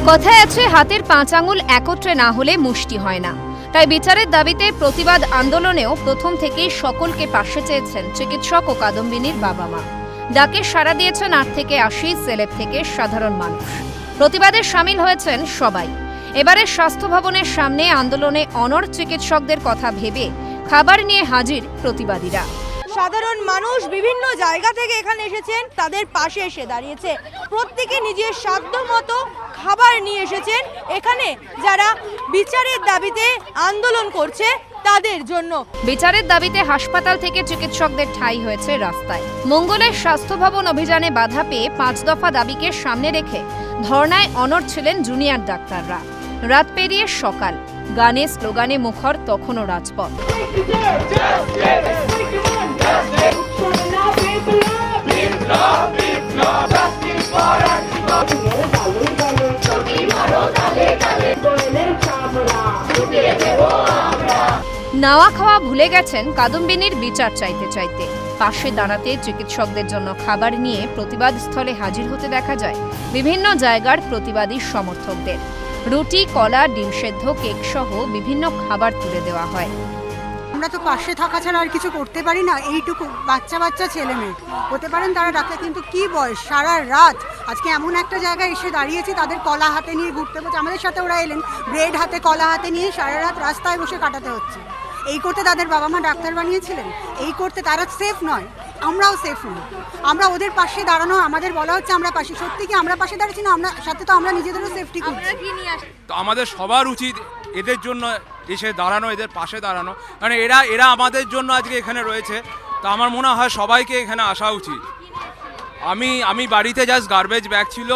কথায় আছে হাতের পাঁচ আঙুল একত্রে না হলে মুষ্টি হয় না। তাই বিচারের দাবিতে প্রতিবাদ আন্দোলনেও প্রথম থেকেই সকলকে পাশে চেয়েছেন চিকিৎসক ও কাদম্বিনীর বাবা মা। ডাকে সাড়া দিয়েছেন 8 থেকে 80 সেলেব থেকে সাধারণ মানুষ। প্রতিবাদে সামিল হয়েছেন সবাই। এবারে স্বাস্থ্য ভবনের সামনে আন্দোলনে অনড় চিকিৎসকদের কথা ভেবে খাবার নিয়ে হাজির প্রতিবাদীরা। সাধারণ মানুষ বিভিন্ন জায়গা থেকে এখানে এসেছেন, তাদের পাশে এসে দাঁড়িয়েছে। প্রত্যেকে নিজের সাধ্য মতো খাবার নিয়ে এসেছেন এখানে যারা বিচারের দাবিতে আন্দোলন করছে তাদের জন্য। বিচারের দাবিতে হাসপাতাল থেকে চিকিৎসকদের ঠাঁই হয়েছে রাস্তায়। মঙ্গলের স্বাস্থ্য ভবন অভিযানে বাধা পেয়ে 5 দফা দাবিকে সামনে রেখে ধর্নায় অনড় ছিলেন জুনিয়র ডাক্তাররা। রাত পেরিয়ে সকাল, গানে স্লোগানে মুখর তখনও রাজপথ। নাওয়া খাওয়া ভুলে গেছেন কাদম্বিনীর বিচার চাইতে চাইতে। পাশে দাঁড়াতে চিকিৎসকদের জন্য খাবার নিয়ে প্রতিবাদ স্থলে হাজির হতে দেখা যায় বিভিন্ন জায়গার প্রতিবাদী সমর্থকদের। রুটি, কলা, ডিম সেদ্ধ, কেক সহ বিভিন্ন খাবার তুলে দেওয়া হয়। আমরা তো পাশে থাকা ছাড়া আর কিছু করতে পারি না। এইটুকু বাচ্চা ছেলে মেয়ে হতে পারেন তারা ডাক্তার, কিন্তু কি বয়স, সারা রাত আজকে এমন একটা জায়গায় এসে দাঁড়িয়েছি, তাদের কলা হাতে নিয়ে ঘুরতে বসে আমাদের সাথে ওরা এলেন, ব্রেড হাতে কলা হাতে নিয়ে সারা রাত রাস্তায় বসে কাটাতে হচ্ছে। এই করতে তাদের বাবা মা ডাক্তার বানিয়েছিলেন, এই করতে তারা সেফ নয়, আমরাও সেফ নই। আমরা ওদের পাশে দাঁড়ানো, আমাদের বলা হচ্ছে আমরা পাশে, সত্যি কি আমরা পাশে দাঁড়াচ্ছি না? আমরা সাথে তো আমরা নিজেদেরও সেফটি করছি। তো আমাদের সবার উচিত এদের জন্য এসে দাঁড়ানো, এদের পাশে দাঁড়ানো, কারণ এরা আমাদের জন্য আজকে এখানে রয়েছে। তো আমার মনে হয় সবাইকে এখানে আসা উচিত। আমি বাড়িতে জাস্ট গার্বেজ ব্যাগ ছিল,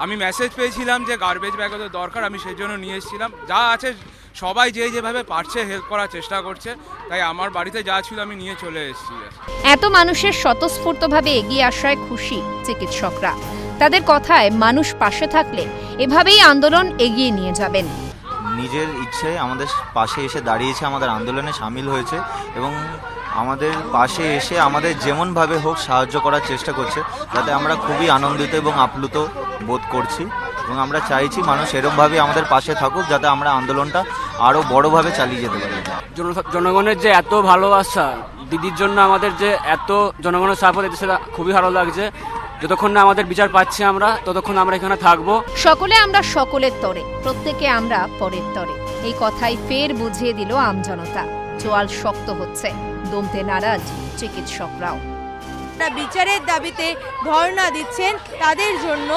আমি মেসেজ পেয়েছিলাম যে গার্বেজ ব্যাগ ওদের দরকার, আমি সেই জন্য নিয়ে এসেছিলাম। যা আছে সবাই যেভাবে পারছে হেল্প করার চেষ্টা করছে, তাই আমার বাড়িতে যা ছিল আমি নিয়ে চলে এসেছি। এত মানুষের স্বতঃস্ফূর্তভাবে এগিয়ে আসায় খুশি চিকিৎসকরা। তাদের কথায় মানুষ পাশে থাকলে এভাবেই আন্দোলন এগিয়ে নিয়ে যাবেন। নিজের ইচ্ছে আমাদের পাশে এসে দাঁড়িয়েছে, আমাদের আন্দোলনে সামিল হয়েছে এবং আমাদের পাশে এসে আমাদের যেমনভাবে হোক সাহায্য করার চেষ্টা করছে, যাতে আমরা খুবই আনন্দিত এবং আপ্লুত বোধ করছি এবং আমরা চাইছি মানুষ এরকমভাবে আমাদের পাশে থাকুক, যাতে আমরা আন্দোলনটা আরও বড়োভাবে চালিয়ে যেতে পারি। জনগণের যে এত ভালোবাসা, দিদির জন্য আমাদের যে এত জনগণের সাপোর্ট, সেটা খুবই ভালো লাগছে। যতক্ষণ না আমাদের বিচার পাচ্ছি আমরা, ততক্ষণ আমরা এখানে থাকবো। সকলে আমরা সকলের তরে, প্রত্যেকে আমরা পরের তরে, এই কথাই ফের বুঝিয়ে দিল আমজনতা। জোয়াল শক্ত হচ্ছে, দমতে নারাজ চিকিৎসকরাও। বিচারের দাবিতে ধর্ণা দিচ্ছেন, তাদের জন্য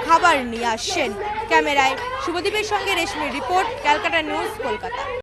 খাবার নিয়ে আসছেন। ক্যামেরায় শুভদীপের সঙ্গে রেশমির রিপোর্ট, ক্যালকাটা নিউজ, কলকাতা।